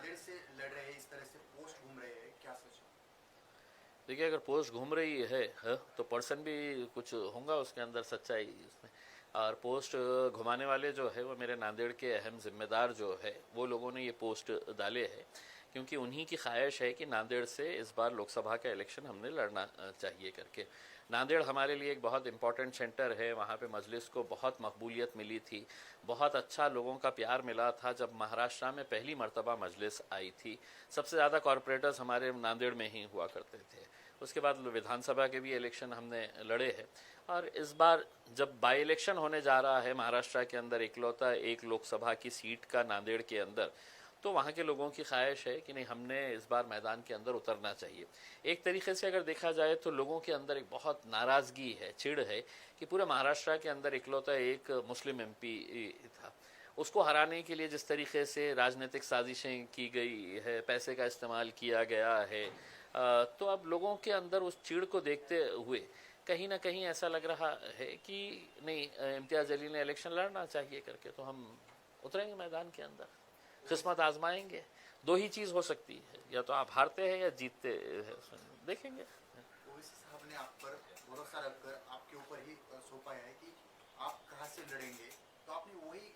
नांदेड़ से लड़ रहे हैं, इस तरह से पोस्ट घूम रहे हैं, क्या सच है? देखिए, अगर पोस्ट घूम रही है तो पर्सन भी कुछ होगा उसके अंदर सच्चाई उसमें। और पोस्ट घुमाने वाले जो है वो मेरे नांदेड़ के अहम जिम्मेदार जो है वो लोगों ने ये पोस्ट डाले हैं, क्योंकि उन्हीं की ख्वाहिश है कि नांदेड़ से इस बार लोकसभा का इलेक्शन हमने लड़ना चाहिए करके। नांदेड़ हमारे लिए एक बहुत इंपॉर्टेंट सेंटर है, वहाँ पे मजलिस को बहुत मकबूलियत मिली थी, बहुत अच्छा लोगों का प्यार मिला था जब महाराष्ट्र में पहली मर्तबा मजलिस आई थी। सबसे ज़्यादा कॉरपोरेटर्स हमारे नांदेड़ में ही हुआ करते थे। उसके बाद विधानसभा के भी इलेक्शन हमने लड़े हैं, और इस बार जब बाई इलेक्शन होने जा रहा है महाराष्ट्र के अंदर इकलौता एक लोकसभा की सीट का नांदेड़ के अंदर, तो वहाँ के लोगों की ख्वाहिश है कि नहीं, हमने इस बार मैदान के अंदर उतरना चाहिए। एक तरीके से अगर देखा जाए तो लोगों के अंदर एक बहुत नाराज़गी है, चिढ़ है कि पूरे महाराष्ट्र के अंदर इकलौता एक मुस्लिम एमपी था। उसको हराने के लिए जिस तरीके से राजनीतिक साजिशें की गई है, पैसे का इस्तेमाल किया गया है, तो अब लोगों के अंदर उस चिढ़ को देखते हुए कहीं ना कहीं ऐसा लग रहा है कि नहीं, इम्तियाज़ अली ने इलेक्शन लड़ना चाहिए करके, तो हम उतरेंगे मैदान के अंदर, किस्मत आजमाएंगे। दो ही चीज़ हो सकती है, या तो आप हारते हैं या जीतते हैं, देखेंगे। ओवैसी साहब ने आप पर भरोसा रखकर आपके ऊपर ही सौंपा है कि आप कहाँ से लड़ेंगे, तो आपने वही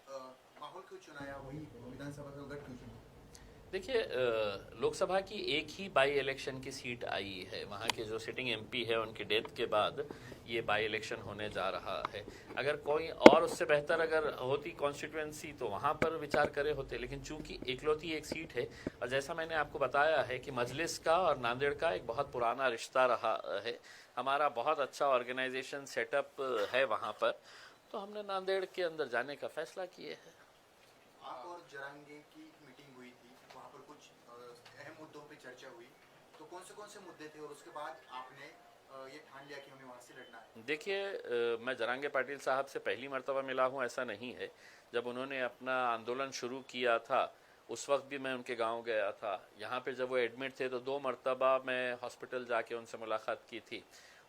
माहौल क्यों चुनाया, वही विधानसभा का गढ़ क्यों चुना? देखिए, लोकसभा की एक ही बाई इलेक्शन की सीट आई है, वहाँ के जो सिटिंग एमपी है उनकी डेथ के बाद ये बाई इलेक्शन होने जा रहा है। अगर कोई और उससे बेहतर अगर होती कॉन्स्टिट्यूएंसी तो वहाँ पर विचार करे होते, लेकिन चूंकि इकलौती एक सीट है, और जैसा मैंने आपको बताया है कि मजलिस का और नांदेड़ का एक बहुत पुराना रिश्ता रहा है, हमारा बहुत अच्छा ऑर्गेनाइजेशन सेटअप है वहाँ पर, तो हमने नांदेड़ के अंदर जाने का फैसला किए है। आप और जरांगे की मीटिंग हुई थी, वहाँ पर कुछ अहम मुद्दों पे चर्चा हुई, तो कौन से मुद्दे थे, और उसके बाद आपने ये ठान लिया कि हमें वहाँ से लड़ना है? देखिए, मैं जरांगे पाटिल साहब से पहली मर्तबा मिला हूँ ऐसा नहीं है। जब उन्होंने अपना आंदोलन शुरू किया था उस वक्त भी मैं उनके गांव गया था। यहाँ पे जब वो एडमिट थे तो 2 मर्तबा मैं हॉस्पिटल जाके उनसे मुलाकात की थी।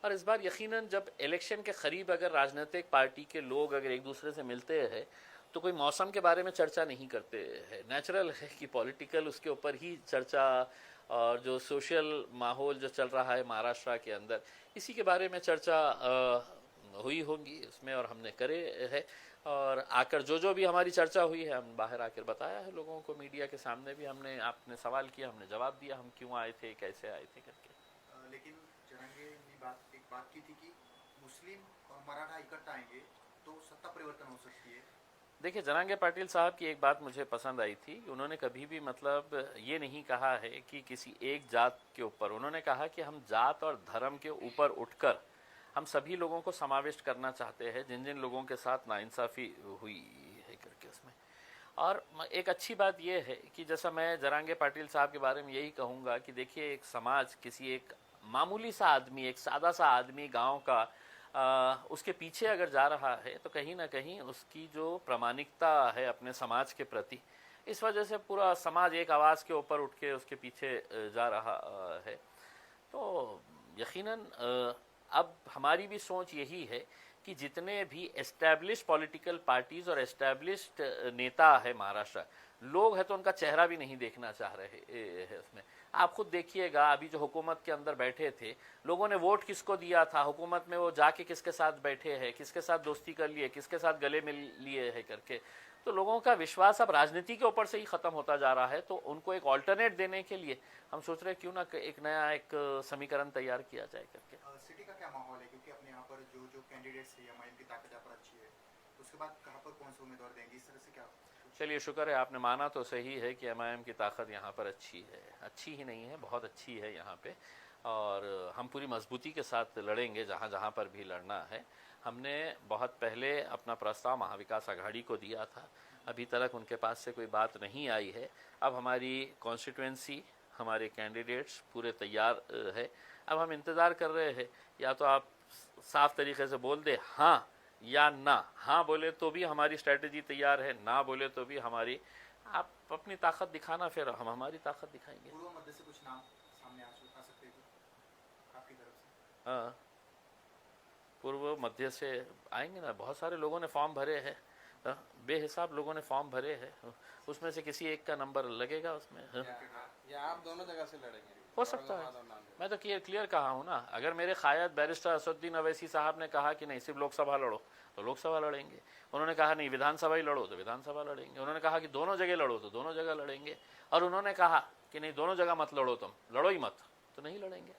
और इस बार यकीनन जब इलेक्शन के करीब अगर राजनीतिक पार्टी के लोग अगर एक दूसरे से मिलते हैं तो कोई मौसम के बारे में चर्चा नहीं करते हैं। नेचुरल है कि पॉलिटिकल उसके ऊपर ही चर्चा, और जो सोशल माहौल जो चल रहा है महाराष्ट्र के अंदर, इसी के बारे में चर्चा हुई होंगी उसमें, और हमने करे है। और आकर जो भी हमारी चर्चा हुई है हम बाहर आकर बताया है लोगों को, मीडिया के सामने भी हमने, आपने सवाल किया हमने जवाब दिया, हम क्यों आए थे, कैसे आए थे करके। लेकिन जरांगे ने एक बात की थी कि मुस्लिम और मराठा इकट्ठा आएंगे तो सत्ता परिवर्तन हो सकती है। देखिए, जरांगे पाटिल साहब की एक बात मुझे पसंद आई थी, उन्होंने कभी भी मतलब ये नहीं कहा है कि किसी एक जात के ऊपर, उन्होंने कहा कि हम जात और धर्म के ऊपर उठकर हम सभी लोगों को समाविष्ट करना चाहते हैं जिन जिन लोगों के साथ नाइंसाफ़ी हुई है करके उसमें। और एक अच्छी बात यह है कि जैसा मैं जरांगे पाटिल साहब के बारे में यही कहूँगा कि देखिए, एक समाज, किसी एक मामूली सा आदमी, एक सादा सा आदमी गांव का उसके पीछे अगर जा रहा है तो कहीं ना कहीं उसकी जो प्रामाणिकता है अपने समाज के प्रति, इस वजह से पूरा समाज एक आवाज़ के ऊपर उठ के उसके पीछे जा रहा है। तो यकीनन अब हमारी भी सोच यही है कि जितने भी एस्टैब्लिश पॉलिटिकल पार्टीज़ और एस्टैब्लिश्ड नेता है महाराष्ट्र, लोग हैं तो उनका चेहरा भी नहीं देखना चाह रहे हैं उसमें। आप खुद देखिएगा, अभी जो हुकूमत के अंदर बैठे थे, लोगों ने वोट किसको दिया था, हुकूमत में वो जाके किसके साथ बैठे हैं, किसके साथ दोस्ती कर लिए, किसके साथ गले मिल लिए है करके, तो लोगों का विश्वास अब राजनीति के ऊपर से ही ख़त्म होता जा रहा है। तो उनको एक ऑल्टरनेट देने के लिए हम सोच रहे हैं क्यों ना एक नया एक समीकरण तैयार किया जाए करके। सिटी का क्या माहौल है, क्योंकि अपने यहाँ पर जो जो कैंडिडेट्स है एमआईएम की ताकत यहाँ पर अच्छी है, तो उसके बाद कहाँ पर कौन से उम्मीदवार देंगे, इस तरह से क्या? चलिए, शुक्र है आपने माना तो सही है कि एमआईएम की ताकत यहाँ पर अच्छी है, अच्छी ही नहीं है बहुत अच्छी है यहाँ पे। और हम पूरी मजबूती के साथ लड़ेंगे जहाँ जहाँ पर भी लड़ना है। हमने बहुत पहले अपना प्रस्ताव महाविकास आघाड़ी को दिया था, अभी तक उनके पास से कोई बात नहीं आई है। अब हमारी कॉन्स्टिट्यूएंसी, हमारे कैंडिडेट्स पूरे तैयार है। अब हम इंतज़ार कर रहे हैं, या तो आप साफ तरीके से बोल दे हाँ या ना। हाँ बोले तो भी हमारी स्ट्रेटजी तैयार है, ना बोले तो भी हमारी, आप अपनी ताकत दिखाना, फिर हम हमारी ताकत दिखाएंगे। पूर्व मध्य से कुछ नाम सामने आ सकते हैं आपकी तरफ से? हाँ, पूर्व मध्य से आएंगे ना, बहुत सारे लोगों ने फॉर्म भरे हैं, बेहिसाब लोगों ने फॉर्म भरे हैं, उसमें से किसी एक का नंबर लगेगा उसमें। या आप दोनों जगह से लड़ेंगे? हो सकता है, मैं तो क्लियर कहा हूँ ना। अगर मेरे कायद बैरिस्टर असदुद्दीन अवैसी साहब ने कहा कि नहीं सिर्फ लोकसभा लड़ो तो लोकसभा लड़ेंगे, उन्होंने कहा नहीं विधानसभा ही लड़ो तो विधानसभा लड़ेंगे, उन्होंने कहा कि दोनों जगह लड़ो तो दोनों जगह लड़ेंगे, और उन्होंने कहा कि नहीं दोनों जगह मत लड़ो, तुम लड़ो ही मत, तो नहीं लड़ेंगे।